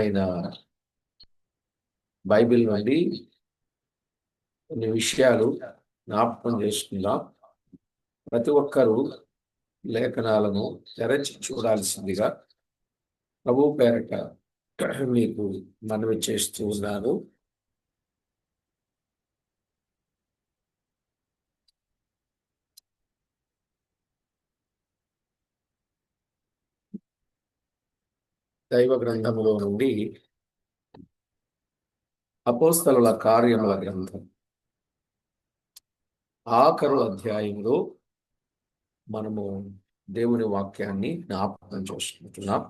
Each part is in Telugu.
అయిన బైబిల్ నుండి కొన్ని విషయాలు జ్ఞాపకం చేసుకుందాం. ప్రతి ఒక్కరూ లేఖనాలను తెరచి చూడాల్సిందిగా ప్రభు పేరట మీకు మనవి చేస్తూ ఉన్నాను. దైవ గ్రంథములో నుండి అపోస్తలుల కార్యముల గ్రంథం ఆఖరు అధ్యాయంలో మనము దేవుని వాక్యాన్ని జ్ఞాపకం చేసుకుంటున్నాం.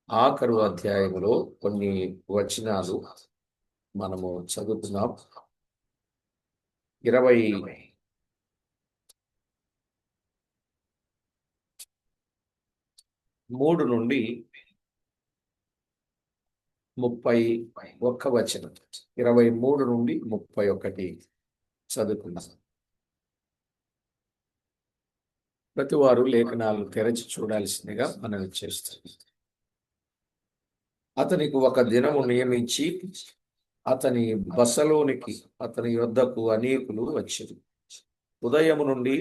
ఆఖరు అధ్యాయంలో కొన్ని వచనాలు మనము చదువుతున్నాం. 23 నుండి 31 వచనం, 23 నుండి 31 చదువుకున్నాం. ప్రతి వారు లేఖనాలు తెరచి చూడాల్సిందిగా మనవి చేస్తుంది. అతనికి ఒక దినము నియమించి అతని బసలోనికి అతని యొద్దకు అనేకులు వచ్చారు. ఉదయము నుండి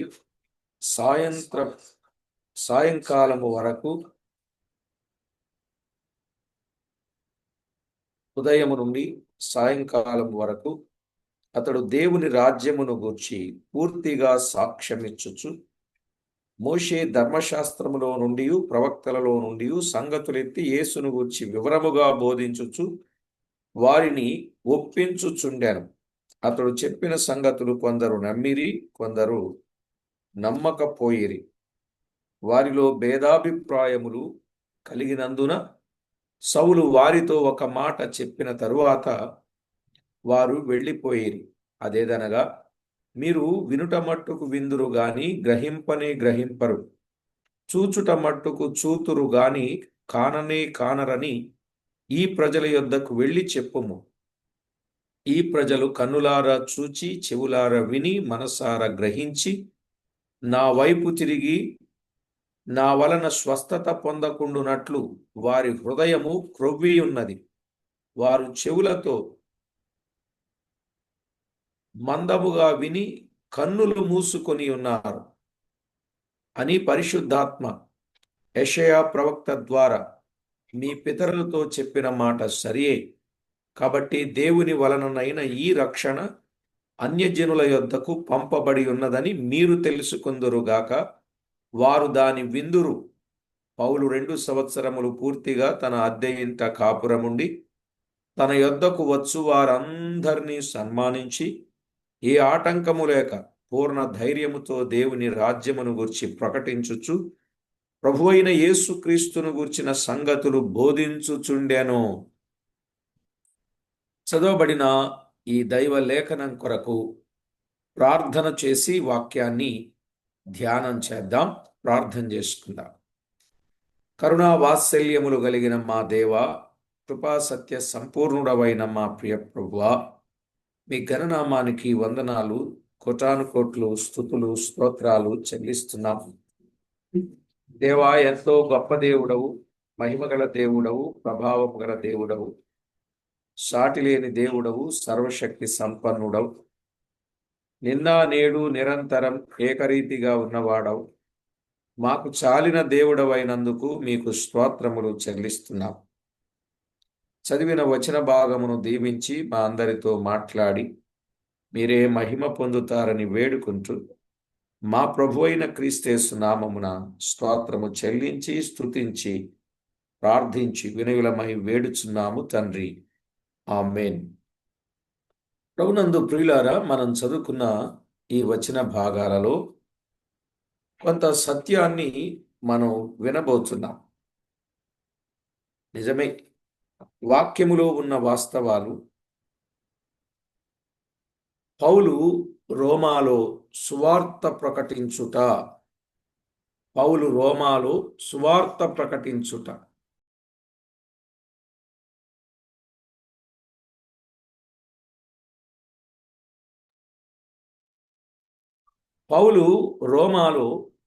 సాయంకాలము వరకు అతడు దేవుని రాజ్యమును గూర్చి పూర్తిగా సాక్ష్యమిచ్చుచు మోషే ధర్మశాస్త్రములో నుండి ప్రవక్తలలో నుండి సంగతులెత్తి యేసును గూర్చి వివరముగా బోధించుచు వారిని ఒప్పించుచుండాను. అతడు చెప్పిన సంగతులు కొందరు నమ్మిరి, కొందరు నమ్మకపోయిరి. వారిలో భేదాభిప్రాయములు కలిగినందున సౌలు వారితో ఒక మాట చెప్పిన తరువాత వారు వెళ్ళిపోయిరి. అదేదనగా, మీరు వినుట మట్టుకు విందురు గాని గ్రహింపనే గ్రహింపరు, చూచుట మట్టుకు చూతురు గాని కాననే కానరని ఈ ప్రజల యొద్దకు వెళ్ళి చెప్పుము. ఈ ప్రజలు కన్నులారా చూచి చెవులారా విని మనసారా గ్రహించి నా వైపు తిరిగి నా వలన స్వస్థత పొందకుండునట్లు వారి హృదయము క్రొవ్వి ఉన్నది. వారు చెవులతో మందముగా విని కన్నులు మూసుకొని ఉన్నారు అని పరిశుద్ధాత్మ యెషయా ప్రవక్త ద్వారా మీ పితరులతో చెప్పిన మాట సరియే. కాబట్టి దేవుని వలననైన ఈ రక్షణ అన్యజనుల యొద్దకు పంపబడి ఉన్నదని మీరు తెలుసుకొందురుగాక. వారు దాని విందురు. పౌలు 2 సంవత్సరములు పూర్తిగా తన అద్దె ఇంట కాపురముండి తన యొద్దకు వచ్చు వారందరినీ సన్మానించి ఏ ఆటంకము లేక పూర్ణ ధైర్యముతో దేవుని రాజ్యమును గూర్చి ప్రకటించుచు ప్రభువైన యేసుక్రీస్తును గూర్చిన సంగతులు బోధించుచుండెను. చదవబడిన ఈ దైవ లేఖనం కొరకు ప్రార్థన చేసి వాక్యాన్ని ధ్యానం చేద్దాం. ప్రార్థన చేసుకుందాం. కరుణా వాత్సల్యములు కలిగిన మా దేవ, కృపా సత్య సంపూర్ణుడవైన మా ప్రియ ప్రభువా, మీ ఘననామానికి వందనాలు, కోటానుకోట్లు స్తుతులు స్తోత్రాలు చెల్లిస్తున్నాం. దేవా, ఎంతో గొప్ప దేవుడవు, మహిమగల దేవుడవు, ప్రభావం గల దేవుడవు, సాటిలేని దేవుడవు, సర్వశక్తి సంపన్నుడవు, నిన్న నేడు నిరంతరం ఏకరీతిగా ఉన్నవాడవు. మాకు చాలిన దేవుడవైనందుకు మీకు స్తోత్రములు చెల్లిస్తున్నాం. చదివిన వచన భాగమును దీవించి మా అందరితో మాట్లాడి మీరే మహిమ పొందుతారని వేడుకుంటూ మా ప్రభువైన క్రీస్తేసు నామమున స్తోత్రము చెల్లించి స్తుతించి ప్రార్థించి వినయులమై వేడుచున్నాము తండ్రి, ఆమేన్. ప్రభునందు ప్రియులారా, మనం చదువుకున్న ఈ వచన భాగాలలో కొంత సత్యాన్ని మనం వినబోతున్నాం. నిజమే, వాక్యములో ఉన్న వాస్తవాలు. పౌలు రోమాలో సువార్త ప్రకటించుట. పౌలు రోమాలో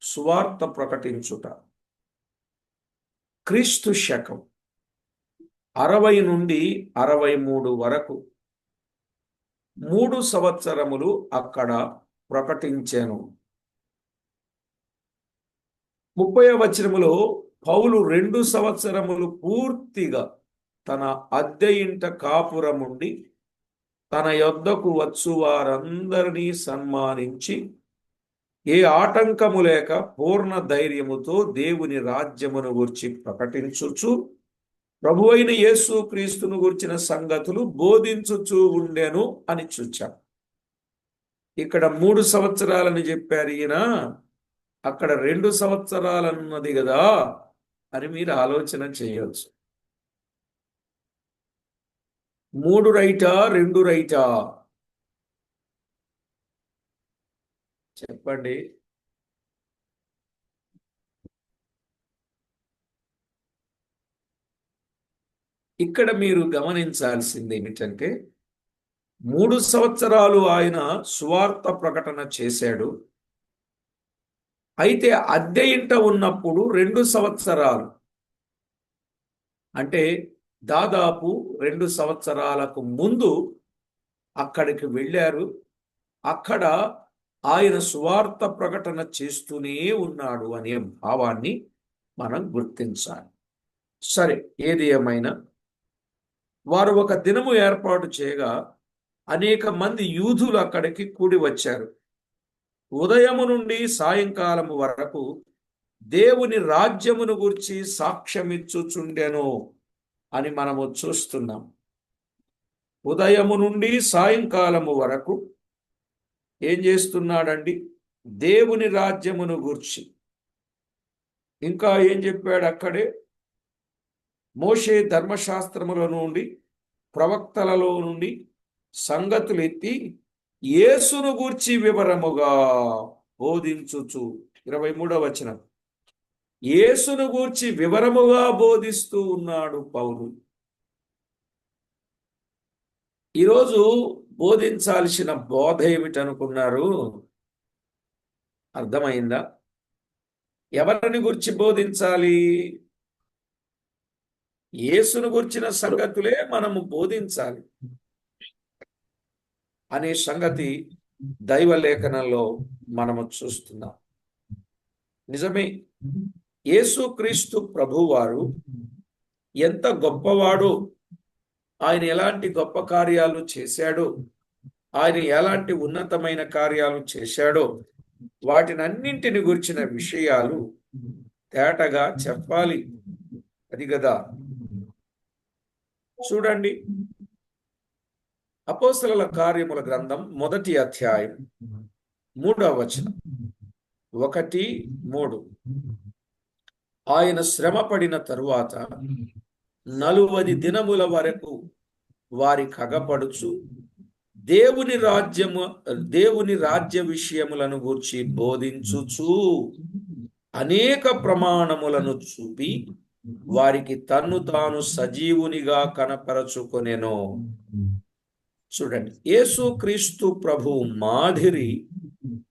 సువార్త ప్రకటించుట. క్రీస్తు శకం 60 నుండి 63 వరకు 3 సంవత్సరములు అక్కడ ప్రకటించాను. 30వ వచనములో పౌలు 2 సంవత్సరములు పూర్తిగా తన అద్దె ఇంట కాపురముండి తన యొద్దకు వచ్చు వారందరినీ సన్మానించి ఏ ఆటంకము లేక పూర్ణ ధైర్యముతో దేవుని రాజ్యమును గురించి ప్రకటించుచు ప్రభువైన యేసు క్రీస్తును గురించిన సంగతులు బోధించుచూ ఉండెను అని చూచాం. ఇక్కడ 3 సంవత్సరాలని చెప్పారు ఈయన, అక్కడ 2 సంవత్సరాలన్నది కదా అని మీరు ఆలోచన చేయవచ్చు. 3 రైటా 2 రైటా చెప్పండి. ఇక్కడ మీరు గమనించాల్సింది ఏమిటంటే 3 సంవత్సరాలు ఆయన సువార్త ప్రకటన చేశాడు. అయితే అద్దె ఇంట ఉన్నప్పుడు 2 సంవత్సరాలు, అంటే దాదాపు 2 సంవత్సరాలకు ముందు అక్కడికి వెళ్ళారు. అక్కడ ఆయన సువార్త ప్రకటన చేస్తూనే ఉన్నాడు అనే భావాన్ని మనం గుర్తించాలి. సరే, ఏది ఏమైనా వారు ఒక దినము ఏర్పాటు చేయగా అనేక మంది యూదులు అక్కడికి కూడి వచ్చారు. ఉదయము నుండి సాయంకాలము వరకు దేవుని రాజ్యమును గురించి సాక్ష్యమిచ్చుచుండెను అని మనము చూస్తున్నాం. ఉదయము నుండి సాయంకాలము వరకు ఏం చేస్తున్నాడండి? దేవుని రాజ్యమును గూర్చి. ఇంకా ఏం చెప్పాడు అక్కడే? మోషే ధర్మశాస్త్రముల నుండి ప్రవక్తలలో నుండి సంగతులు ఎత్తి యేసును గూర్చి వివరముగా బోధించుచు. 23వ వచనం, యేసును గూర్చి వివరముగా బోధిస్తూ ఉన్నాడు పౌలు. ఈరోజు బోధించాల్సిన బోధ ఏమిటనుకున్నారు? అర్థమైందా? ఎవరిని గురించి బోధించాలి? యేసును గురించిన సంగతులే మనము బోధించాలి అనే సంగతి దైవ లేఖనంలో మనము చూస్తున్నాం. నిజమే, యేసుక్రీస్తు ప్రభువారు ఎంత గొప్పవాడో, ఆయన ఎలాంటి గొప్ప కార్యాలు చేశాడో, ఆయన ఎలాంటి ఉన్నతమైన కార్యాలు చేశాడో వాటినన్నింటిని గురించిన విషయాలు తేటగా చెప్పాలి. అది కదా. చూడండి, అపోస్తలుల కార్యముల గ్రంథం 1వ అధ్యాయం 3వ వచనం, 1-3. ఆయన శ్రమ పడిన తరువాత 40 దినముల వరకు వారి కగపడుచు దేవుని రాజ్య విషయములను గూర్చి బోధించుచు అనేక ప్రమాణములను చూపి వారికి తన్ను తాను సజీవునిగా కనపరచుకొనెను. చూడండి, యేసుక్రీస్తు ప్రభు మాదిరి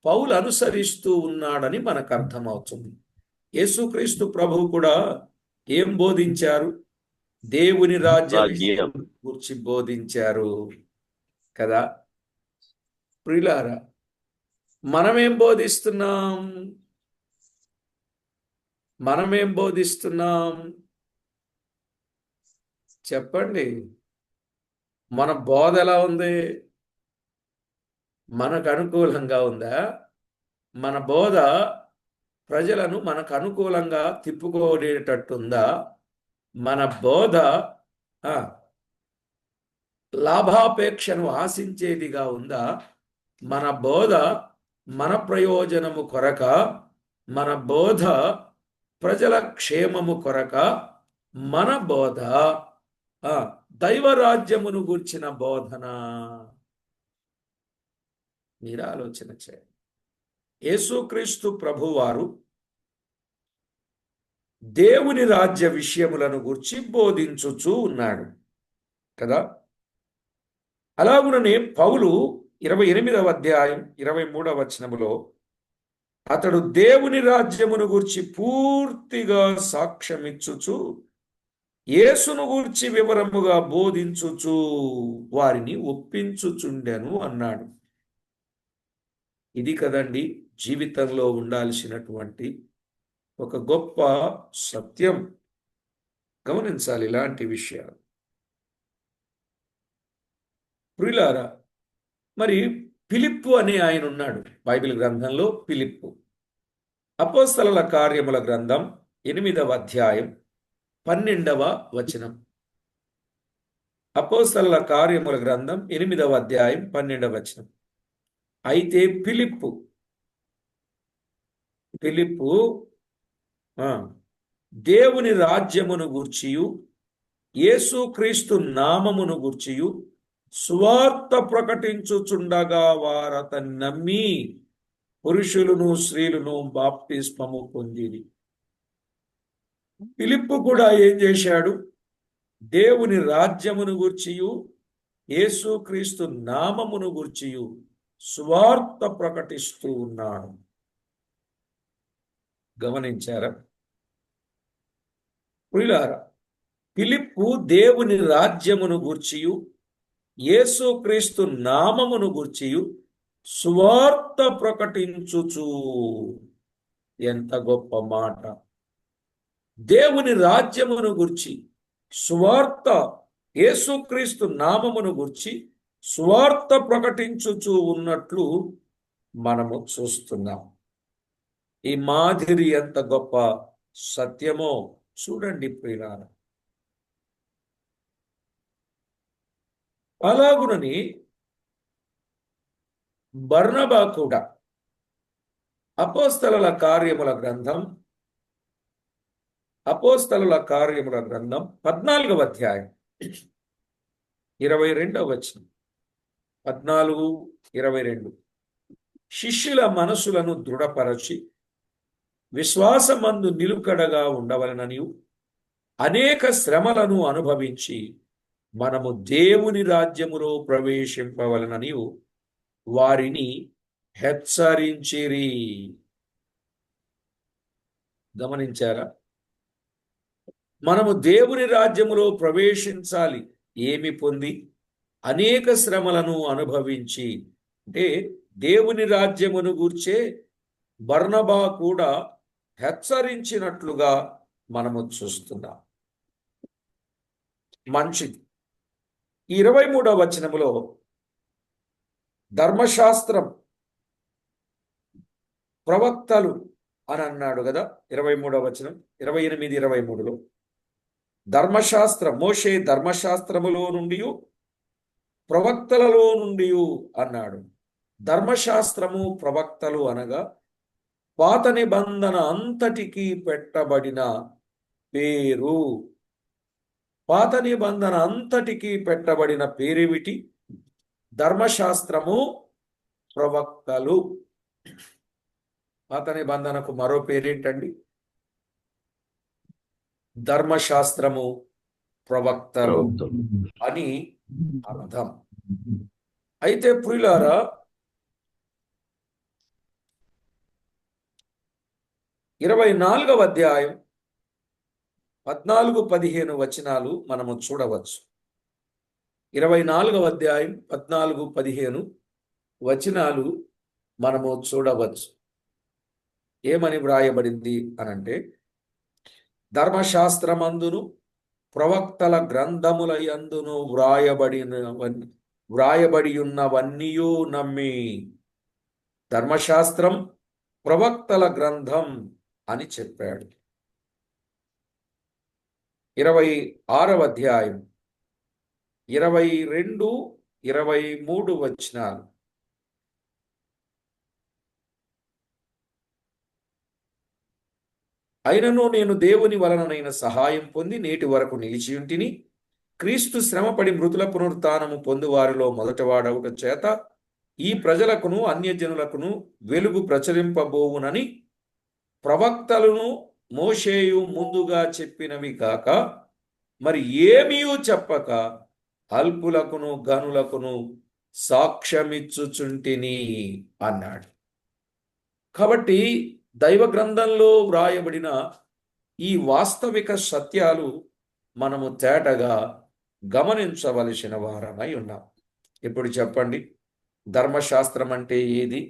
పౌలు అనుసరిస్తూ ఉన్నాడని మనకు అర్థమవుతుంది. యేసుక్రీస్తు ప్రభు కూడా ఏం బోధించారు? దేవుని రాజ్యం గురించి బోధించారు కదా. ప్రియులారా, మనమేం బోధిస్తున్నాం? చెప్పండి. మన బోధ ఎలా ఉంది? మనకు అనుకూలంగా ఉందా? మన బోధ ప్రజలను మనకు అనుకూలంగా తిప్పుకోనేటట్టుందా? మన బోధ లాభాపేక్షను ఆశించేదిగా ఉందా? మన బోధ మన ప్రయోజనము కొరక, మన బోధ ప్రజల క్షేమము కొరక, మన బోధ దైవరాజ్యమును గూర్చిన బోధన? మీరు ఆలోచన చేయండి. యేసుక్రీస్తు ప్రభువారు దేవుని రాజ్య విషయములను గూర్చి బోధించుచూ ఉన్నాడు కదా. అలాగుననే పౌలు 28వ అధ్యాయం 23వ వచనములో అతడు దేవుని రాజ్యమును గూర్చి పూర్తిగా సాక్ష్యమిచ్చుచు యేసును గూర్చి వివరముగా బోధించుచు వారిని ఒప్పించుచుండెను అన్నాడు. ఇది కదండి జీవితంలో ఉండాల్సినటువంటి ఒక గొప్ప సత్యం. గమనించాలి ఇలాంటి విషయాలు. ప్రియులారా, మరి ఫిలిప్పు అనే ఆయన ఉన్నాడు బైబిల్ గ్రంథంలో. ఫిలిప్పు అపోస్తలుల కార్యముల గ్రంథం 8వ అధ్యాయం 12వ వచనం. అపోస్తలుల కార్యముల గ్రంథం 8వ అధ్యాయం 12వ వచనం. అయితే ఫిలిప్పు దేవుని రాజ్యమును గూర్చియు యేసుక్రీస్తు నామమును గూర్చియు సువార్త ప్రకటించుచుండగా వారతన్ని నమ్మి పురుషులను స్త్రీలను బాప్తిస్మము పొందిరి. ఫిలిప్పు కూడా ఏం చేశాడు? దేవుని రాజ్యమును గూర్చియు యేసుక్రీస్తు నామమును గూర్చియు సువార్త ప్రకటిస్తూ ఉన్నాడు. గమనించారా ప్రియులారా? ఫిలిప్పు దేవుని రాజ్యమును గూర్చియు యేసుక్రీస్తు నామమును గూర్చియు సువార్త ప్రకటించుచు. ఎంత గొప్ప మాట! దేవుని రాజ్యమును గూర్చి సువార్త, యేసుక్రీస్తు నామమును గూర్చి సువార్త ప్రకటించుచు ఉన్నట్లు మనము చూస్తున్నాం. ఈ మాదిరి ఎంత గొప్ప సత్యమో చూడండి ప్రియులారా. అలాగునని బర్నబా కూడా అపోస్తలుల కార్యముల గ్రంథం 14వ అధ్యాయం 22వ వచనం. 14:22. శిష్యుల మనసులను దృఢపరచి విశ్వాసమందు నిలుకడగా ఉండవలననియు అనేక శ్రమలను అనుభవించి మనము దేవుని రాజ్యములో ప్రవేశింపవలననియు వారిని హెచ్చరించిరి. గమనించారా? మనము దేవుని రాజ్యములో ప్రవేశించాలి. ఏమి పొంది? అనేక శ్రమలను అనుభవించి. అంటే దేవుని రాజ్యమును గూర్చే బర్నబా కూడా హెచ్చరించినట్లుగా మనము చూస్తున్నాం. మంచిది. 23వ వచనములో ధర్మశాస్త్రం, ప్రవక్తలు అని అన్నాడు కదా. 23వ వచనం 28-23లో ధర్మశాస్త్రం, మోషే ధర్మశాస్త్రములో నుండి ప్రవక్తలలో నుండి అన్నాడు. ధర్మశాస్త్రము, ప్రవక్తలు అనగా పాత నిబంధన అంతటికీ పెట్టబడిన పేరు. పాత నిబంధన అంతటికీ పెట్టబడిన పేరేమిటి? ధర్మశాస్త్రము, ప్రవక్తలు. పాత నిబంధనకు మరో పేరేంటండి? ధర్మశాస్త్రము, ప్రవక్తలు అని అర్థం. అయితే ప్రియులారా, 24వ అధ్యాయం 14-15 వచనాలు మనము చూడవచ్చు. 24వ అధ్యాయం 14-15 వచనాలు మనము చూడవచ్చు. ఏమని వ్రాయబడింది అనంటే, ధర్మశాస్త్రమందును ప్రవక్తల గ్రంథముల యందును వ్రాయబడి ఉన్నవన్నీయూ నమ్మి. ధర్మశాస్త్రం, ప్రవక్తల గ్రంథం అని చెప్పాడు. 26వ అధ్యాయం 22-23 వచనాలు. అయినను నేను దేవుని వలననైన సహాయం పొంది నేటి వరకు నిలిచియుంటిని. క్రీస్తు శ్రమపడి మృతుల పునరుత్థానము పొందువారిలో మొదటివాడవుట చేత ఈ ప్రజలకును అన్యజనులకును వెలుగు ప్రచురింపబోవునని ప్రవక్తలను మోషేయు ముందుగా చెప్పినవి కాక మరి ఏమీయూ చెప్పక అల్పులకును గనులకును సాక్ష్యమిచ్చుచుంటిని అన్నాడు. కాబట్టి దైవ గ్రంథంలో వ్రాయబడిన ఈ వాస్తవిక సత్యాలు మనము తేటగా గమనించవలసిన వారమై ఉన్నాం. ఇప్పుడు చెప్పండి, ధర్మశాస్త్రం అంటే ఏది?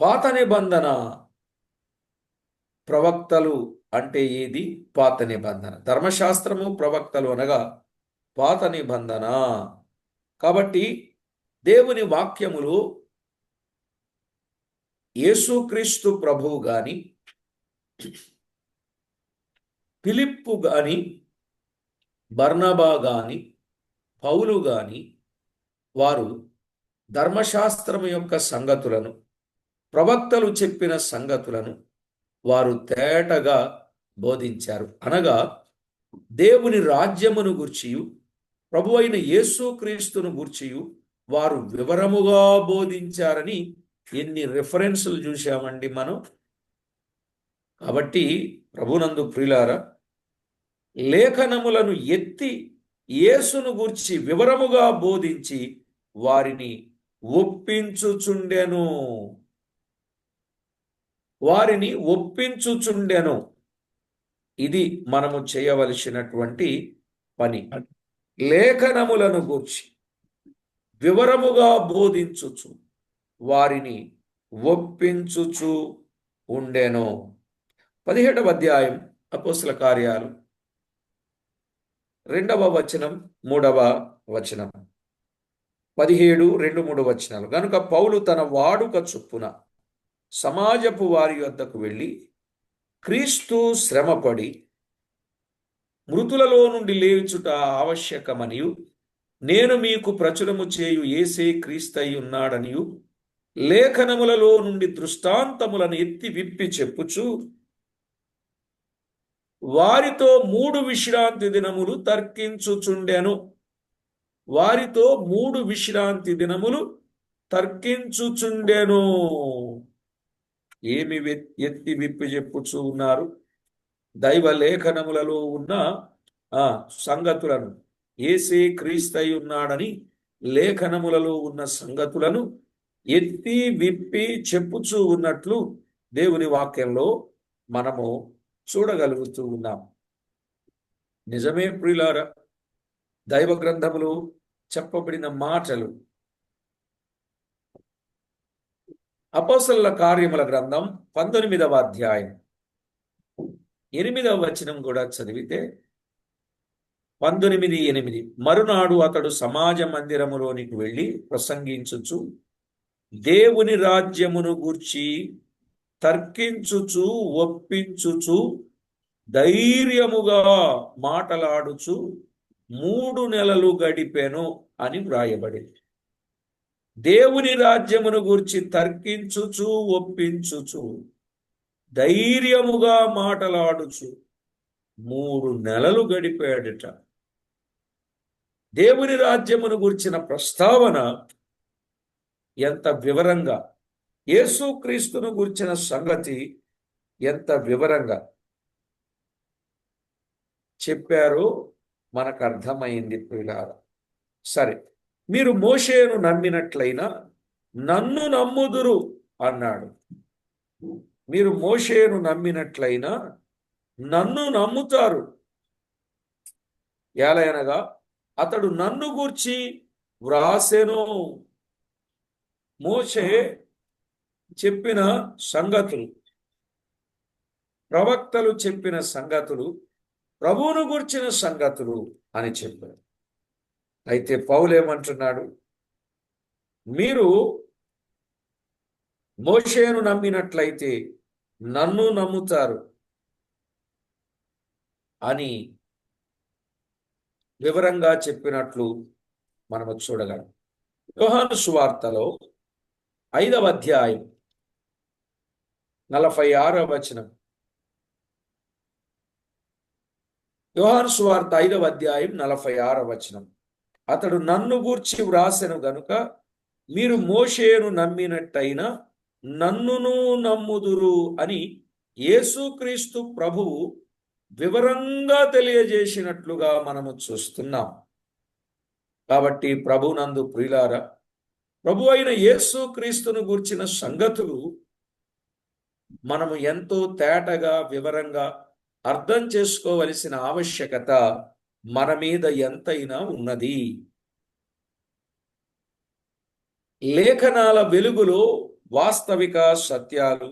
పాత నిబంధన ప్రవక్తలు అంటే ఏది? పాత నిబంధన. ధర్మశాస్త్రము ప్రవక్తలు అనగా పాత నిబంధన. కాబట్టి దేవుని వాక్యములు యేసుక్రీస్తు ప్రభువు గాని, ఫిలిప్పు గాని, బర్నబా గాని, పౌలు గాని వారు ధర్మశాస్త్రము యొక్క సంగతులను, ప్రవక్తలు చెప్పిన సంగతులను వారు తేటగా బోధించారు. అనగా దేవుని రాజ్యమును గూర్చియు ప్రభు అయిన యేసుక్రీస్తును గూర్చియు వారు వివరముగా బోధించారని ఎన్ని రిఫరెన్సులు చూశామండి మనం. కాబట్టి ప్రభునందు ప్రియులారా, లేఖనములను ఎత్తి యేసును గూర్చి వివరముగా బోధించి వారిని ఒప్పించుచుండెను. ఇది మనము చేయవలసినటువంటి పని. లేఖనములను గూర్చి వివరముగా బోధించుచు వారిని ఒప్పించుచు ఉండెను. 17వ అధ్యాయం అపోస్తల కార్యాలు 2వ వచనం 3వ వచనం, 17, 2, 3 వచనాలు. గనుక పౌలు తన వాడుక చొప్పున సమాజపు వారి వద్దకు వెళ్ళి, క్రీస్తు శ్రమపడి మృతులలో నుండి లేచుట ఆవశ్యకమనియు, నేను మీకు ప్రచురము చేయు యేసే క్రీస్తయి ఉన్నాడనియు లేఖనములలో నుండి దృష్టాంతములను ఎత్తి విప్పి చెప్పుచు వారితో 3 విశ్రాంతి దినములు తర్కించుచుండెను. ఏమి ఎత్తి విప్పి చెప్పుచూ ఉన్నారు? దైవ లేఖనములలో ఉన్న సంగతులను, యేసే క్రీస్తయి ఉన్నాడని లేఖనములలో ఉన్న సంగతులను ఎత్తి విప్పి చెప్పుచూ ఉన్నట్లు దేవుని వాక్యంలో మనము చూడగలుగుతూ ఉన్నాం. నిజమే ప్రియులారా, దైవ గ్రంథములు చెప్పబడిన మాటలు. అపోస్తలుల కార్యముల గ్రంథం 19వ అధ్యాయం 8వ వచనం కూడా చదివితే, 19:8, మరునాడు అతడు సమాజ మందిరములోనికి వెళ్ళి ప్రసంగించుచు దేవుని రాజ్యమును గూర్చి తర్కించుచు ఒప్పించుచు ధైర్యముగా మాటలాడుచు 3 నెలలు గడిపెను అని వ్రాయబడింది. దేవుని రాజ్యమును గూర్చి తర్కించుచు ఒప్పించుచు ధైర్యముగా మాటలాడుచు 3 నెలలు గడిపాడట. దేవుని రాజ్యమును గూర్చిన ప్రస్తావన ఎంత వివరంగా, యేసుక్రీస్తును గూర్చిన సంగతి ఎంత వివరంగా చెప్పారో మనకు అర్థమైంది ప్రియులారా. సరే, మీరు మోషేను నమ్మినట్లయినా నన్ను నమ్ముదురు అన్నాడు. మీరు మోషేను నమ్మినట్లయినా నన్ను నమ్ముతారు. ఎలయనగా అతడు నన్ను గూర్చి వ్రాసెను. మోషే చెప్పిన సంగతులు, ప్రవక్తలు చెప్పిన సంగతులు, ప్రభువును గూర్చిన సంగతులు అని చెప్పారు. అయితే పౌలు ఏమంటున్నాడు? మీరు మోషేను నమ్మినట్లయితే నన్ను నమ్ముతారు అని వివరంగా చెప్పినట్లు మనము చూడగలం. యోహాను సువార్తలో 5వ అధ్యాయం 46వ వచనం. యోహాను సువార్త 5వ అధ్యాయం 46వ వచనం. అతడు నన్ను గూర్చి వ్రాసెను గనుక మీరు మోషేను నమ్మినట్టయినా నన్నును నమ్ముదురు అని యేసుక్రీస్తు ప్రభువు వివరంగా తెలియజేసినట్లుగా మనము చూస్తున్నాం. కాబట్టి ప్రభునందు ప్రియులారా, ప్రభు అయిన యేసుక్రీస్తును గూర్చిన సంగతులు మనము ఎంతో తేటగా వివరంగా అర్థం చేసుకోవలసిన ఆవశ్యకత మన మీద ఎంతైనా ఉన్నది. లేఖనాల వెలుగులో వాస్తవిక సత్యాలు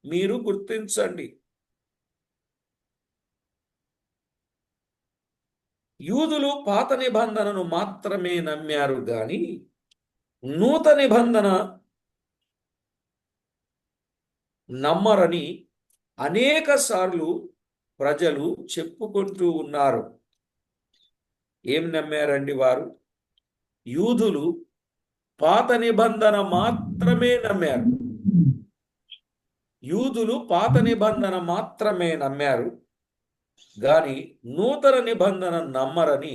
మీరు గుర్తించండి. యూదులు పాత నిబంధనను మాత్రమే నమ్మారు గాని నూతన నిబంధన నమ్మరని అనేక సార్లు ప్రజలు చెప్పుకుంటూ ఉన్నారు. ఏం నమ్మారండి వారు? యూదులు పాత నిబంధన మాత్రమే నమ్మారు. యూదులు పాత నిబంధన మాత్రమే నమ్మారు గాని నూతన నిబంధన నమ్మరని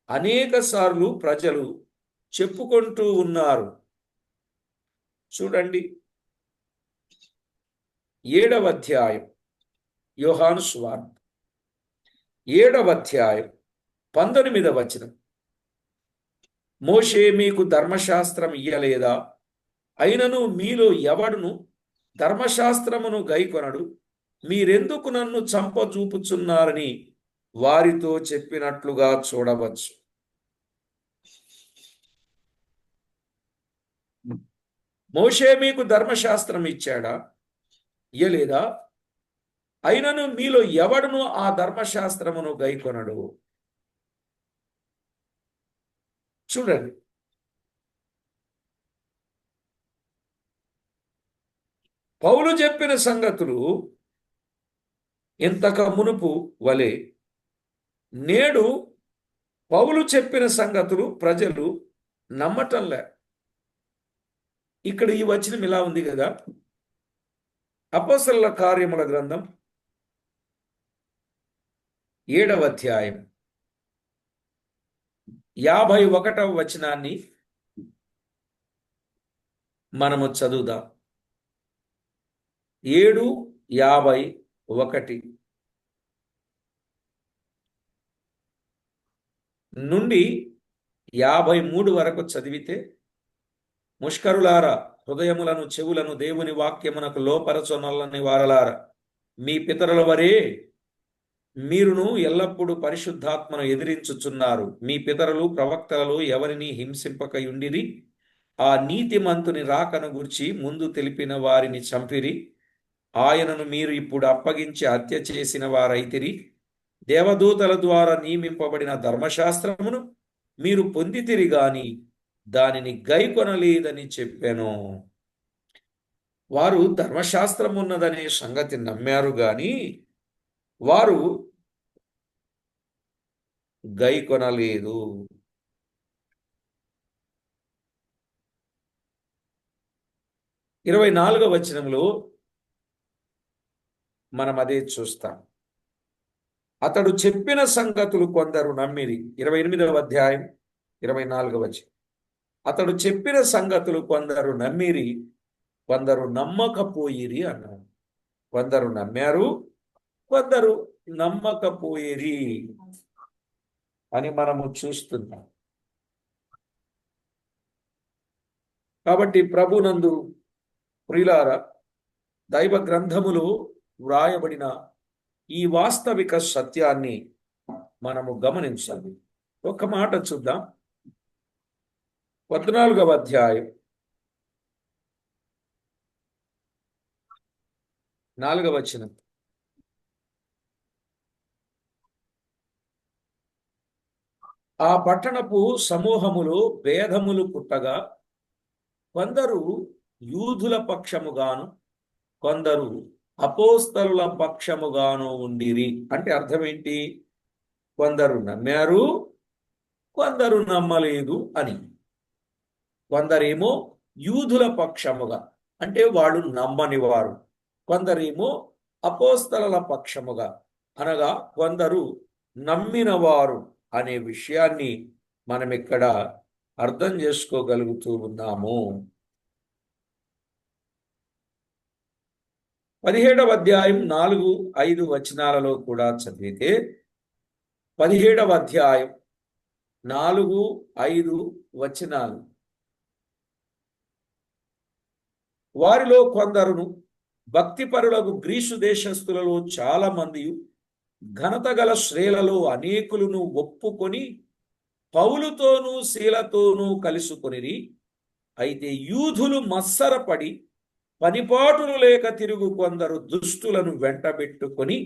అనేక సార్లు ప్రజలు చెప్పుకుంటూ ఉన్నారు. చూడండి, 7వ అధ్యాయం యోహాను సువార్త 7వ అధ్యాయం 19వ వచనం. మోషే మీకు ధర్మశాస్త్రం ఇయ్యలేదా? అయినను మీలో ఎవడును ధర్మశాస్త్రమును గైకొనడు, మీరెందుకు నన్ను చంపచూపుచున్నారని వారితో చెప్పినట్లుగా చూడవచ్చు. మోషే మీకు ధర్మశాస్త్రం ఇచ్చాడా? ఇయ్యలేదా? అయినను మీలో ఎవడును ఆ ధర్మశాస్త్రమును గైకొనడు. చూడండి, పౌలు చెప్పిన సంగతులు ఇంతక మునుపు వలె నేడు పౌలు చెప్పిన సంగతులు ప్రజలు నమ్మటంలే. ఇక్కడ ఈ వచనం ఇలా ఉంది కదా, అపోస్తలుల కార్యముల గ్రంథం 7వ అధ్యాయం 51వ వచనాన్ని మనము చదువుదాం. 7:51 నుండి 53 వరకు చదివితే, ముష్కరులారా, హృదయములను చెవులను దేవుని వాక్యమునకు లోపరచొనలని వారలారా, మీ పితరుల వరే మీరును ఎల్లప్పుడూ పరిశుద్ధాత్మను ఎదిరించుచున్నారు. మీ పితరులు ప్రవక్తలలో ఎవరిని హింసింపకయుండిరి. ఆ నీతిమంతుని రాకను గూర్చి ముందు తెలిపిన వారిని చంపిరి. ఆయనను మీరు ఇప్పుడు అప్పగించి హత్య చేసిన వారైతిరి. దేవదూతల ద్వారా నియమింపబడిన ధర్మశాస్త్రమును మీరు పొందితిరి గాని దానిని గైకొనలేదని చెప్పాను. వారు ధర్మశాస్త్రం ఉన్నదనే సంగతి నమ్మారు గాని వారు గైకొనలేదు. 24వ వచనంలో మనం అదే చూస్తాం. అతడు చెప్పిన సంగతులు కొందరు నమ్మిరి. 28వ అధ్యాయం 24వ వచనం. అతడు చెప్పిన సంగతులు కొందరు నమ్మిరి, కొందరు నమ్మకపోయిరి అన్నాడు. కొందరు నమ్మారు, కొందరు నమ్మకపోయిరి అని మనము చూస్తున్నాం. కాబట్టి ప్రభునందు ప్రియులారా, దైవ గ్రంథములో వ్రాయబడిన ఈ వాస్తవిక సత్యాన్ని మనము గమనించాలి. ఒక మాట చూద్దాం. 14వ అధ్యాయం 4వ వచనం. ఆ పట్టణపు సమూహములో భేదములు పుట్టగా కొందరు యూదుల పక్షముగాను కొందరు అపోస్తలుల పక్షముగాను ఉండిరి. అంటే అర్థం ఏంటి? కొందరు నమ్మారు, కొందరు నమ్మలేదు అని. కొందరేమో యూదుల పక్షముగా, అంటే వాళ్ళు నమ్మని వారు. కొందరేమో అపోస్తలుల పక్షముగా, అనగా కొందరు నమ్మినవారు అనే విషయాన్ని మనం ఇక్కడ అర్థం చేసుకోగలుగుతూ ఉన్నాము. 17వ అధ్యాయం 4-5 వచనాలలో కూడా చదివితే, 17వ అధ్యాయం 4-5 వచనాలు, వారిలో కొందరును భక్తిపరులకు గ్రీసు దేశస్థులలో చాలా మంది ఘనత గల శ్రేలలో అనేకులను ఒప్పుకొని పౌలుతోనూ శీలతోనూ కలుసుకొనిరి. అయితే యూదులు మత్సరపడి పనిపాటులు లేక తిరుగు కొందరు దుష్టులను వెంటబెట్టుకొని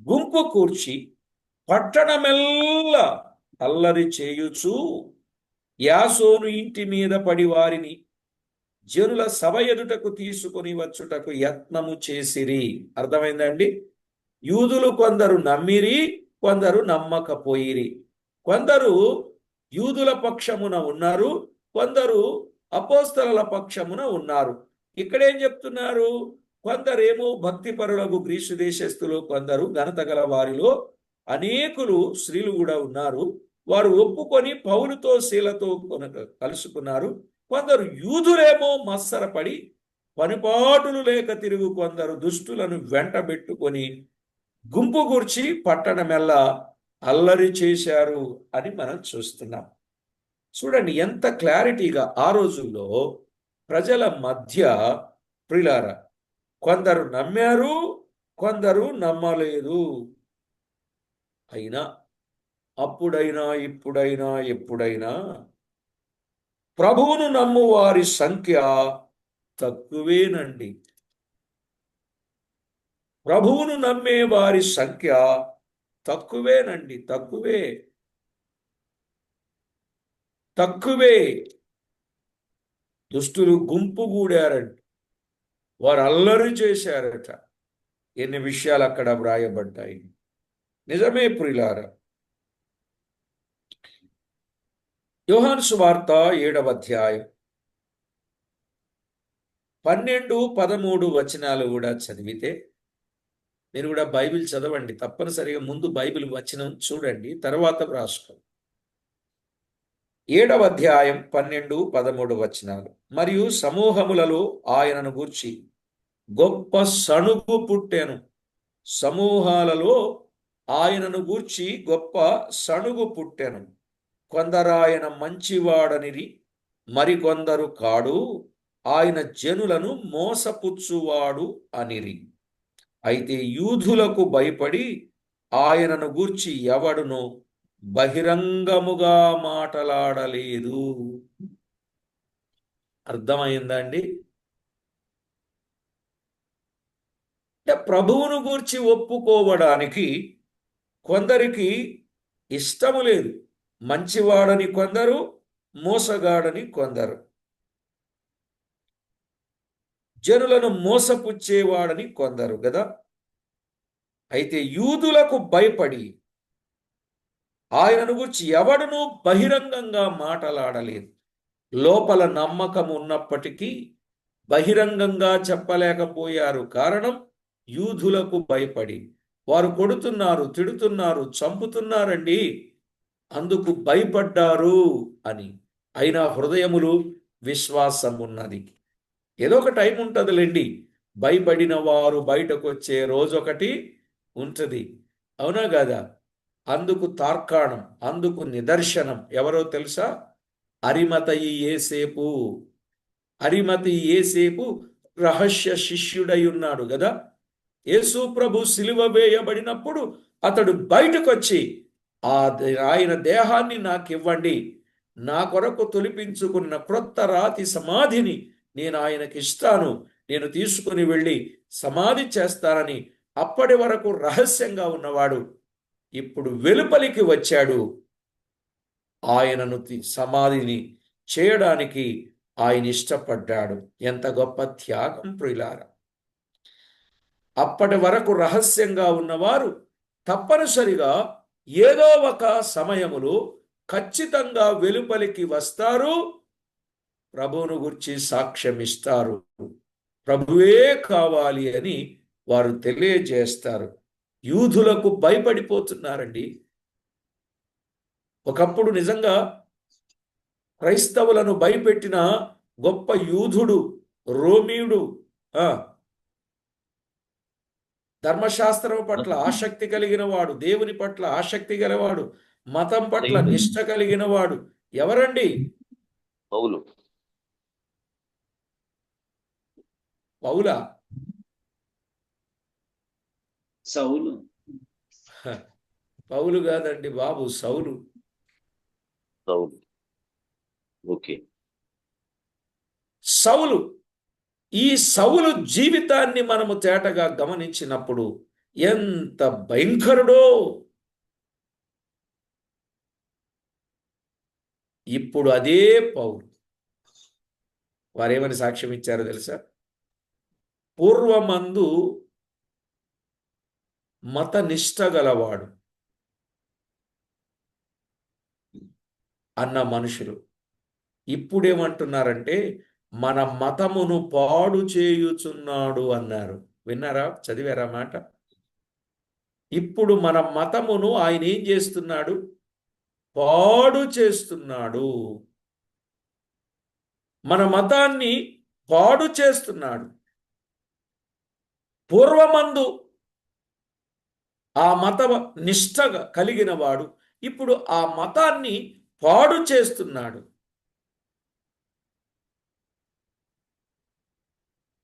గుంపు కూర్చి పట్టణమెల్లా అల్లరి చేయుచూ యాసోను ఇంటి మీద పడి వారిని జనుల సభ ఎదుటకు తీసుకొని వచ్చుటకు యత్నము చేసిరి. అర్థమైందండి? యూదులు కొందరు నమ్మిరి, కొందరు నమ్మకపోయిరి. కొందరు యూదుల పక్షమున ఉన్నారు, కొందరు అపోస్తలుల పక్షమున ఉన్నారు. ఇక్కడేం చెప్తున్నారు? కొందరేమో భక్తిపరులకు గ్రీసు దేశస్థులు, కొందరు ఘనత గల వారిలో అనేకులు స్త్రీలు కూడా ఉన్నారు. వారు ఒప్పుకొని పౌలుతో శీలతో కలుసుకున్నారు. కొందరు యూదులేమో మత్సరపడి పనిపాటులు లేక తిరుగు కొందరు దుష్టులను వెంటబెట్టుకొని గుంపు గూర్చి పట్టణమెల్లా అల్లరి చేశారు అని మనం చూస్తున్నాం. చూడండి ఎంత క్లారిటీగా ఆ రోజుల్లో ప్రజల మధ్య ప్రియులారా, కొందరు నమ్మారు, కొందరు నమ్మలేదు. అయినా అప్పుడైనా ఇప్పుడైనా ఎప్పుడైనా ప్రభువును నమ్ము వారి సంఖ్య తక్కువేనండి. ప్రభువును నమ్మే వారి సంఖ్య తక్కువేనండి. తక్కువే. దుష్టులు గుంపు గూడారంట, వారు అల్లరి చేశారట. ఎన్ని విషయాలు అక్కడ వ్రాయబడ్డాయి. నిజమే ప్రియులారా. యోహాను సువార్త 7వ అధ్యాయం 12, 13 వచనాలు కూడా చదివితే, మీరు కూడా బైబిల్ చదవండి, తప్పనిసరిగా ముందు బైబిల్ వచనం చూడండి, తర్వాత రాసుకోండి. 7వ అధ్యాయం 12, 13 వచనాలు. మరియు సమూహములలో ఆయనను గూర్చి గొప్ప సణుగు పుట్టెను. సమూహాలలో ఆయనను గూర్చి గొప్ప సణుగు పుట్టెను. కొందరాయన మంచివాడనిరి, మరికొందరు కాడు, ఆయన జనులను మోసపుచ్చువాడు అనిరి. అయితే యూదులకు భయపడి ఆయనను గూర్చి ఎవడును బహిరంగముగా మాటలాడలేదు. అర్థమైందండి? అంటే ప్రభువును గూర్చి ఒప్పుకోవడానికి కొందరికి ఇష్టము లేదు. మంచివాడని కొందరు, మోసగాడని కొందరు, జనులను మోసపుచ్చేవాడని కొందరు కదా. అయితే యూదులకు భయపడి ఆయనను గురించి ఎవడునూ బహిరంగంగా మాటలాడలేదు. లోపల నమ్మకం ఉన్నప్పటికీ బహిరంగంగా చెప్పలేకపోయారు. కారణం యూదులకు భయపడి. వారు కొడుతున్నారు, తిడుతున్నారు, చంపుతున్నారండి, అందుకు భయపడ్డారు అని. అయినా హృదయములు విశ్వాసం ఉన్నది. ఏదో ఒక టైం ఉంటుందిలేండి, భయపడిన వారు బయటకు వచ్చే రోజొకటి ఉంటుంది. అవునా కదా? అందుకు తార్కాణం, అందుకు నిదర్శనం ఎవరో తెలుసా? అరిమతయి యేసేపు. అరిమతయి యేసేపు రహస్య శిష్యుడై ఉన్నాడు కదా. యేసు ప్రభు సిలువ వేయబడినప్పుడు అతడు బయటకు వచ్చి ఆయన దేహాన్ని నాకు ఇవ్వండి, నా కొరకు తొలిపించుకున్న క్రొత్త రాతి సమాధిని నేను ఆయనకి ఇస్తాను, నేను తీసుకుని వెళ్ళి సమాధి చేస్తానని అప్పటి వరకు రహస్యంగా ఉన్నవాడు ఇప్పుడు వెలుపలికి వచ్చాడు. ఆయనను సమాధిని చేయడానికి ఆయన ఇష్టపడ్డాడు. ఎంత గొప్ప త్యాగం ప్రియులారా. అప్పటి వరకు రహస్యంగా ఉన్నవారు తప్పనిసరిగా ఏదో ఒక సమయములో ఖచ్చితంగా వెలుపలికి వస్తారు, ప్రభువును గురించి సాక్ష్యం ఇస్తారు, ప్రభువే కావాలి అని వారు తెలియజేస్తారు. యూదులకు భయపడిపోతున్నారండి. ఒకప్పుడు నిజంగా క్రైస్తవులను భయపెట్టిన గొప్ప యూదుడు రోమీయుడు, ధర్మశాస్త్రం పట్ల ఆసక్తి కలిగిన వాడు, దేవుని పట్ల ఆసక్తి గలవాడు, మతం పట్ల నిష్ఠ కలిగిన వాడు ఎవరండి? పౌలు. పౌలా? సౌలు. పౌలు కాదండి బాబు, సౌలు. సౌలు. ఓకే. సౌలు. ఈ సౌలు జీవితాన్ని మనము తేటగా గమనించినప్పుడు ఎంత భయంకరుడో ఇప్పుడు అదే పౌలు. వారేమని సాక్ష్యం ఇచ్చారో తెలుసా? పూర్వమందు మత నిష్ట గలవాడు అన్న మనుషులు ఇప్పుడేమంటున్నారంటే మన మతమును పాడు చేయుచున్నాడు అన్నారు. విన్నారా? చదివారా మాట? ఇప్పుడు మన మతమును ఆయన ఏం చేస్తున్నాడు? పాడు చేస్తున్నాడు. మన మతాన్ని పాడు చేస్తున్నాడు. పూర్వమందు ఆ మత నిష్ఠ కలిగిన వాడు ఇప్పుడు ఆ మతాన్ని పాడు చేస్తున్నాడు.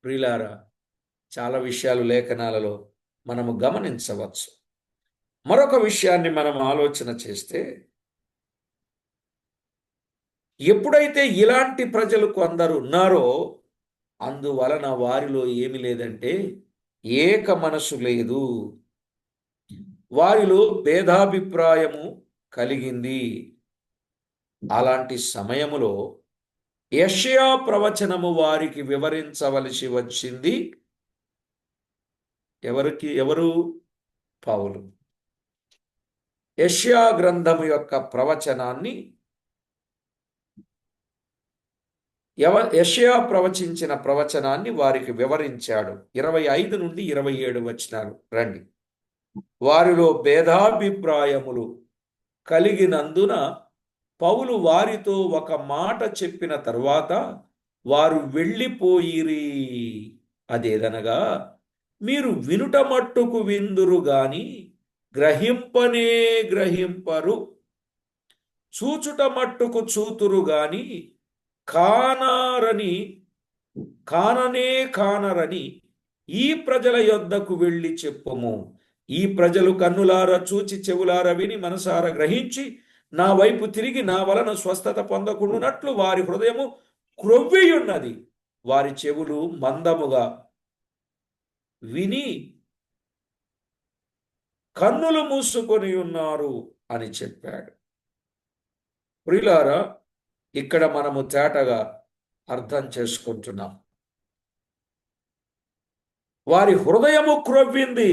ప్రియులారా, చాలా విషయాలు లేఖనాలలో మనము గమనించవచ్చు. మరొక విషయాన్ని మనం ఆలోచన చేస్తే, ఎప్పుడైతే ఇలాంటి ప్రజలు కొందరు ఉన్నారో అందువలన వారిలో ఏమి లేదంటే ఏక మనసు లేదు, వారిలో భేదాభిప్రాయము కలిగింది. అలాంటి సమయములో యెషయా ప్రవచనము వారికి వివరించవలసి వచ్చింది. ఎవరు? పౌలు. యెషయా గ్రంథము యొక్క ప్రవచనాన్ని యెషయా ప్రవచించిన ప్రవచనాన్ని వారికి వివరించాడు. 25 నుండి 27 వచనాలు రండి. వారిలో భేదాభిప్రాయములు కలిగినందున పౌలు వారితో ఒక మాట చెప్పిన తరువాత వారు వెళ్ళిపోయిరి. అదేదనగా, మీరు వినుట మట్టుకు విందురు గాని గ్రహింపనే గ్రహింపరు, చూచుట మట్టుకు చూతురు గాని కానరని ఈ ప్రజల యొద్దకు వెళ్ళి చెప్పుము. ఈ ప్రజలు కన్నులార చూచి చెవులార విని మనసార గ్రహించి నా వైపు తిరిగి నా వలన స్వస్థత పొందకుండునట్లు వారి హృదయము క్రొవ్వియున్నది, వారి చెవులు మందముగా విని కన్నులు మూసుకొని ఉన్నారు అని చెప్పాడు. ప్రియులారా, ఇక్కడ మనము తేటగా అర్థం చేసుకుంటున్నాం. వారి హృదయము క్రొవ్వింది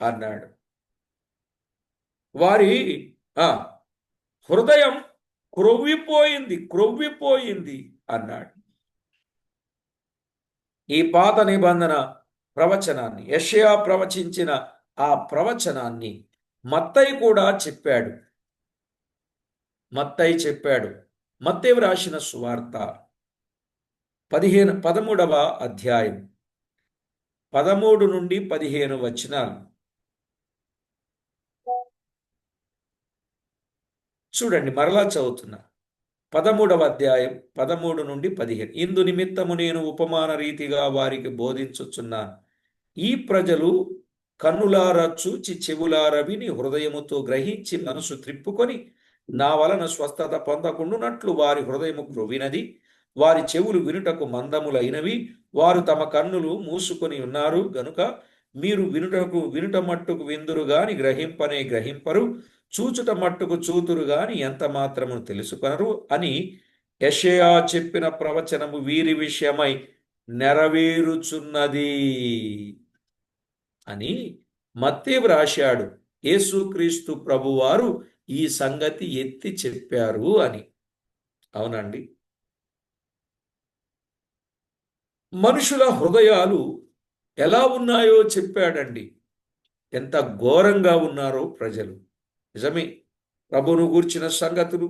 అన్నాడు. వారి హృదయం క్రొవ్విపోయింది అన్నాడు. ఈ పాత నిబంధన ప్రవచనాన్ని, యెషయా ప్రవచించిన ఆ ప్రవచనాన్ని మత్తయి కూడా చెప్పాడు. మత్తయి రాసిన సువార్త 13వ అధ్యాయం 13 నుండి 15 వచనాలు చూడండి. మరలా చదువుతున్నా. 13వ అధ్యాయం 13 నుండి 15. ఇందు నిమిత్తము నేను ఉపమాన రీతిగా వారికి బోధించుచున్నాను. ఈ ప్రజలు కన్నులార చూచి చెవులార విని హృదయముతో గ్రహించి మనసు త్రిప్పుకొని నా వలన స్వస్థత పొందకుండునట్లు వారి హృదయము క్రొవ్వినది, వారి చెవులు వినుటకు మందములైనవి, వారు తమ కన్నులు మూసుకొని ఉన్నారు గనుక మీరు వినుట మట్టుకు విందురు గాని గ్రహింపనే గ్రహింపరు, చూచుట మట్టుకు చూతురు గాని ఎంత మాత్రము తెలుసుకొనరు అని యెషయా చెప్పిన ప్రవచనము వీరి విషయమై నెరవేరుచున్నది అని మత్తయి రాశాడు. యేసుక్రీస్తు ప్రభువారు ఈ సంగతి ఎత్తి చెప్పారు అని. అవునండి, మనుషుల హృదయాలు ఎలా ఉన్నాయో చెప్పాడండి. ఎంత ఘోరంగా ఉన్నారో ప్రజలు. నిజమే, ప్రభువును గూర్చిన సంగతులు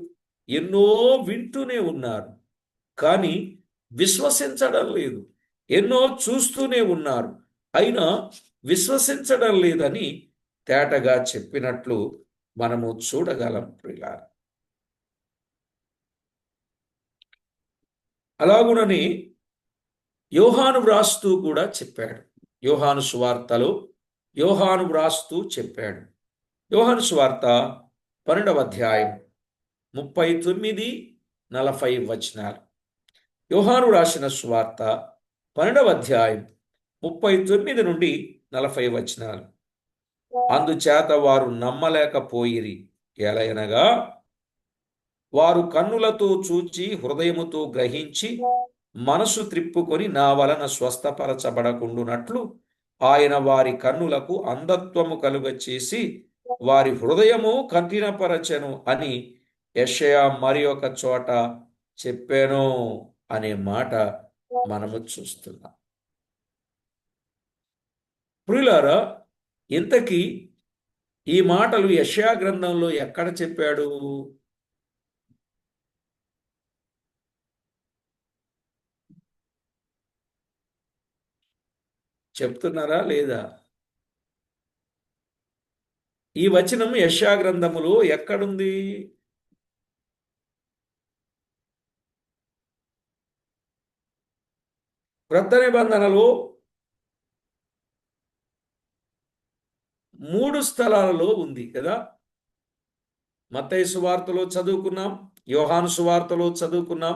ఎన్నో వింటూనే ఉన్నారు, కానీ విశ్వసించడం లేదు. ఎన్నో చూస్తూనే ఉన్నారు, అయినా విశ్వసించడం లేదని తేటగా చెప్పినట్లు మనము చూడగలం. ప్రియులారా, అలాగునని యోహాను వ్రాస్తూ కూడా చెప్పాడు. యోహాను సువార్తలో యోహాను వ్రాస్తూ చెప్పాడు. యోహాను సువార్త 12వ అధ్యాయం 39, 40 వచనాలు. యోహాను రాసిన సువార్త 12వ అధ్యాయం 39 నుండి 40 వచనాలు. అందుచేత వారు నమ్మలేకపోయిరి, ఎలయనగా వారు కన్నులతో చూచి హృదయముతో గ్రహించి మనసు త్రిప్పుకొని నా వలన స్వస్థపరచబడకుండునట్లు ఆయన వారి కన్నులకు అంధత్వము కలుగచేసి వారి హృదయము కఠినపరచెను అని యెషయా మరి ఒక చోట చెప్పాను అనే మాట మనము చూస్తున్నాం. ప్రియులారా, ఇంతకీ ఈ మాటలు యెషయా గ్రంథంలో ఎక్కడ చెప్పాడు? చెప్తున్నారా లేదా? ఈ వచనం యెషయా గ్రంథములో ఎక్కడుంది? క్రొత్త నిబంధనలో 3 స్థలాలలో ఉంది కదా. మత్తయి సువార్తలో చదువుకున్నాం, యోహాను సువార్తలో చదువుకున్నాం,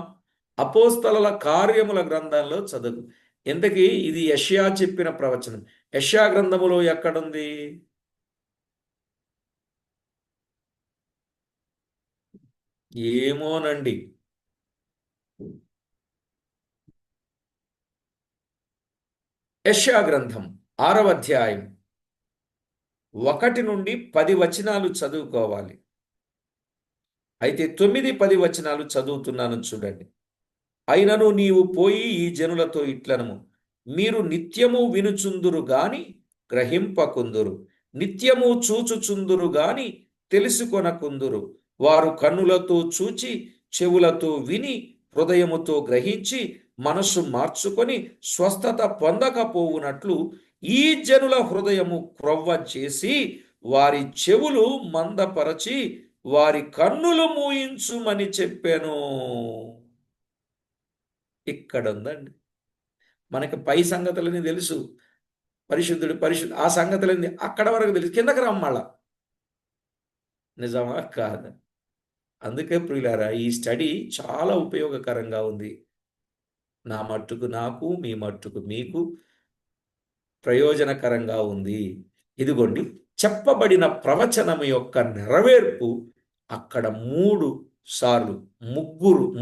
అపోస్తలుల కార్యముల గ్రంథంలో చదువు. ఇంతకీ ఇది యెషయా చెప్పిన ప్రవచనం యెషయా గ్రంథములో ఎక్కడుంది? ఏమోనండి. యెషయా గ్రంథం 6వ అధ్యాయం 1 నుండి 10 వచనాలు చదువుకోవాలి. అయితే 9, 10 వచనాలు చదువుతున్నాను చూడండి. అయినను నీవు పోయి ఈ జనులతో ఇట్లనము, మీరు నిత్యము వినుచుందురు గాని గ్రహింపకుందురు, నిత్యము చూచుచుందురు గాని తెలుసుకొనకుందురు. వారు కన్నులతో చూచి చెవులతో విని హృదయముతో గ్రహించి మనస్సు మార్చుకొని స్వస్థత పొందకపోవునట్లు ఈ జనుల హృదయము క్రొవ్వ చేసి వారి చెవులు మందపరచి వారి కన్నులు మూయించుమని చెప్పాను. ఇక్కడ ఉందండి. మనకి పై సంగతులని తెలుసు, పరిశుద్ధుడు పరిశుద్ధ ఆ సంగతులని అక్కడ వరకు తెలుసు, కిందకి రమ్మళ్ళ. నిజమా కాదు? అందుకే ప్రియులారా, ఈ స్టడీ చాలా ఉపయోగకరంగా ఉంది. నా మట్టుకు నాకు, మీ మట్టుకు మీకు ప్రయోజనకరంగా ఉంది. ఇదిగోండి, చెప్పబడిన ప్రవచనం యొక్క నెరవేర్పు అక్కడ 3 సార్లు,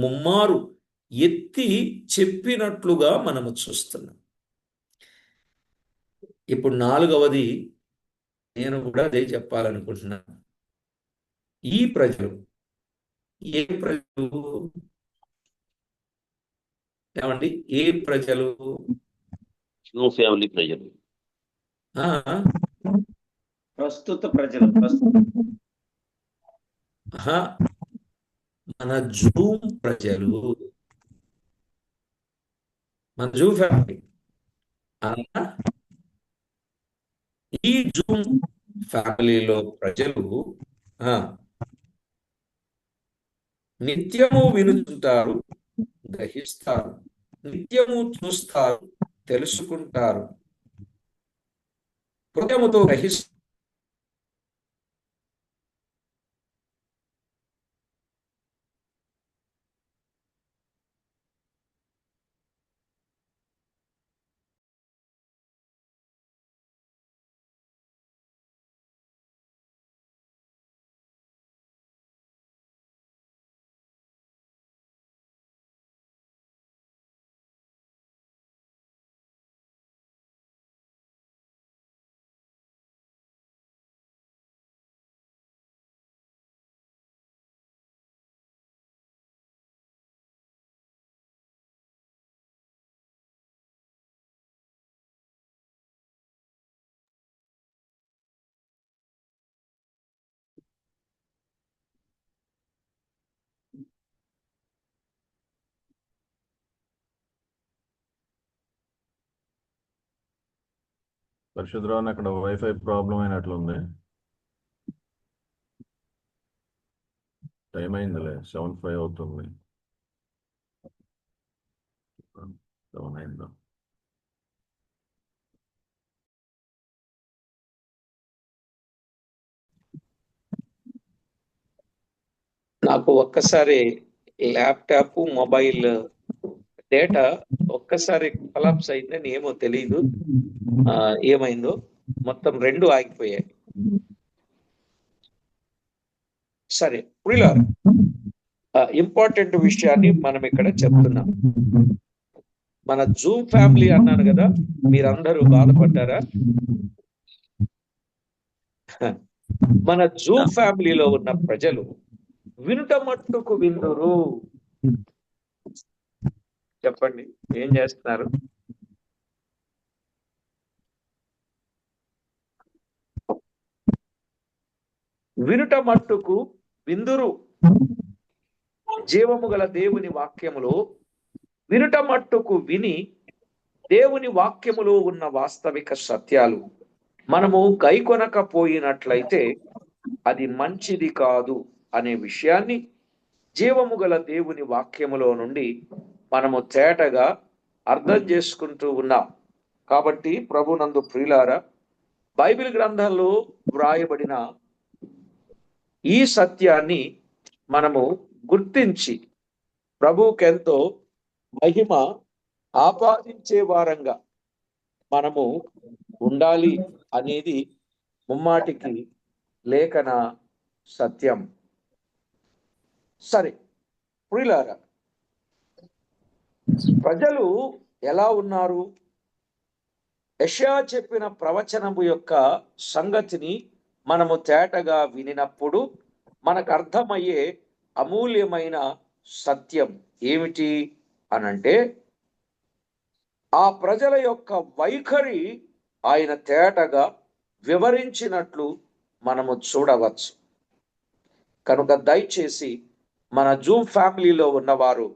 ముమ్మారు ఎత్తి చెప్పినట్లుగా మనము చూస్తున్నాం. ఇప్పుడు 4వది నేను కూడా అదే చెప్పాలనుకుంటున్నాను. ఈ ప్రజలు ఏ ప్రజలు ఏమండి? ఏ ప్రజలు? ఫ్యామిలీ ప్రజలు, ఆ, ప్రస్తుత ప్రజలు, ఆహా, మన జూమ్ ప్రజలు, మన జూమ్ ఫ్యామిలీ అన్న ఈ జూమ్ ఫ్యామిలీలో ప్రజలు నిత్యము వినుచుంటారు, గ్రహిస్తారు, నిత్యము చూస్తారు, తెలుసుకుంటారు, హృదయముతో గ్రహిస్తారు. పరిశుద్ధరావు, అక్కడ వైఫై ప్రాబ్లం అయినట్లుంది. టైం అయిందిలే, 7:05 అవుతుంది. 7 అయిందా? నాకు ఒక్కసారి ల్యాప్టాప్ మొబైల్ డేటా ఒక్కసారి కొలాప్స్ అయిందని ఏమో తెలియదు. ఏమైందో మొత్తం రెండు ఆగిపోయాయి. సరే ప్రియులారా, ఇంపార్టెంట్ విషయాన్ని మనం ఇక్కడ చెప్తున్నాం. మన జూమ్ ఫ్యామిలీ అన్నాను కదా, మీరందరూ బాధపడ్డారా? మన జూమ్ ఫ్యామిలీలో ఉన్న ప్రజలు వినుట మట్టుకు విందురు. చెప్పండి, ఏం చేస్తున్నారు? వినుట మట్టుకు విందురు. జీవము గల దేవుని వాక్యములో వినుట మట్టుకు విని దేవుని వాక్యములో ఉన్న వాస్తవిక సత్యాలు మనము గైకొనకపోయినట్లయితే అది మంచిది కాదు అనే విషయాన్ని జీవము గల దేవుని వాక్యములో నుండి మనము తేటగా అర్థం చేసుకుంటూ ఉన్నాం. కాబట్టి ప్రభునందు ప్రియులారా, బైబిల్ గ్రంథంలో వ్రాయబడిన ఈ సత్యాన్ని మనము గుర్తించి ప్రభువుకెంతో మహిమ ఆపాదించే వారంగా మనము ఉండాలి అనేది ముమ్మాటికి లేఖన సత్యం. సరే ప్రియులారా, ప్రజలు ఎలా ఉన్నారు? యెషయా చెప్పిన ప్రవచనము యొక్క సంగతిని మనము తేటగా వినినప్పుడు మనకు అర్థమయ్యే అమూల్యమైన సత్యం ఏమిటి అనంటే, ఆ ప్రజల యొక్క వైఖరి ఆయన తేటగా వివరించినట్లు మనము చూడవచ్చు. కనుక దయచేసి మన జూమ్ ఫ్యామిలీలో ఉన్నవారు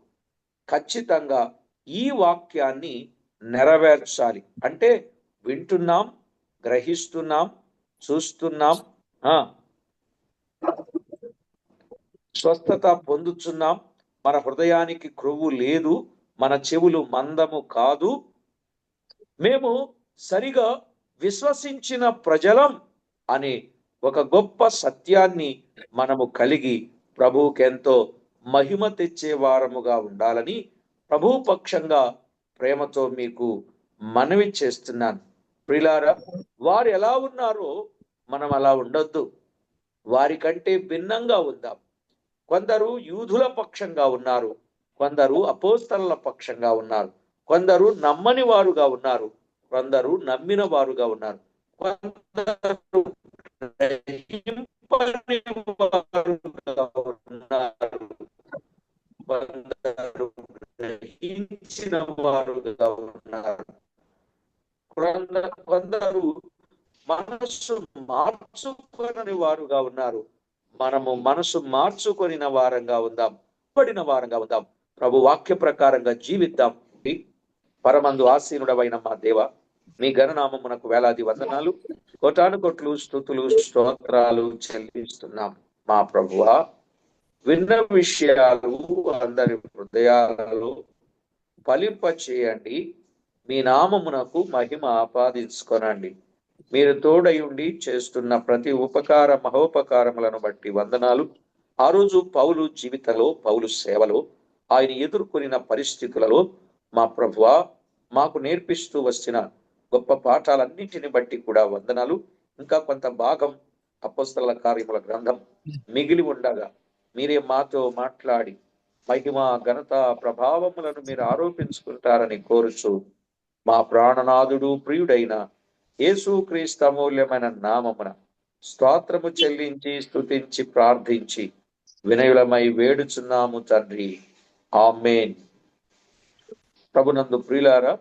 ఖచ్చితంగా ఈ వాక్యాన్ని నెరవేర్చాలి. అంటే వింటున్నాం, గ్రహిస్తున్నాం, చూస్తున్నాం, స్వస్థత పొందుతున్నాం, మన హృదయానికి క్రొవ్వు లేదు, మన చెవులు మందము కాదు, మేము సరిగా విశ్వసించిన ప్రజలం అనే ఒక గొప్ప సత్యాన్ని మనము కలిగి ప్రభువుకెంతో మహిమ తెచ్చే వారముగా ఉండాలని ప్రభు పక్షంగా ప్రేమతో మీకు మనవి చేస్తున్నాను. ప్రియులారా, వారు ఎలా ఉన్నారో మనం అలా ఉండొద్దు. వారి కంటే భిన్నంగా ఉందాం. కొందరు యూదుల పక్షంగా ఉన్నారు, కొందరు అపోస్తలుల పక్షంగా ఉన్నారు, కొందరు నమ్మని వారుగా ఉన్నారు, కొందరు నమ్మిన వారుగా ఉన్నారు, కొందరు కొందరు గ్రహించిన వారుగా ఉన్నారు, కొందరు మనసు మార్చుకొని వారుగా ఉన్నారు. మనము మనసు మార్చుకొనిన వారంగా ఉందాం, పడిన వారంగా ఉందాం. ప్రభు వాక్య ప్రకారంగా జీవిద్దాం. పరమందు ఆసీనుడవైన మా దేవ, మీ ఘననామమునకు వేలాది వందనాలు, కోటాను కొట్లు స్తుతులు స్తోత్రాలు చెల్లిస్తున్నాం. మా ప్రభువా, విన్న విషయాలు అందరి హృదయాలలో ఫలింప చేయండి. మీ నామమునకు మహిమ ఆపాదించుకొనండి. మీరు తోడై ఉండి చేస్తున్న ప్రతి ఉపకార మహోపకారములను బట్టి వందనాలు. ఆ రోజు పౌలు జీవితంలో, పౌలు సేవలో ఆయన ఎదుర్కొనిన పరిస్థితులలో మా ప్రభువా మాకు నేర్పిస్తూ వచ్చిన గొప్ప పాఠాలన్నింటిని బట్టి కూడా వందనాలు. ఇంకా కొంత భాగం అపోస్తలుల కార్యముల గ్రంథం మిగిలి ఉండగా మీరే మాతో మాట్లాడి మహిమ ఘనత ప్రభావములను మీరు ఆరోపించుకుంటారని కోరుచు మా ప్రాణనాథుడు ప్రియుడైన యేసుక్రీస్తు అమూల్యమైన నామమున స్తోత్రము చెల్లించి స్తుతించి ప్రార్థించి వినయులమై వేడుచున్నాము తండ్రి. ఆమేన్. ప్రభునందు ప్రియులారా,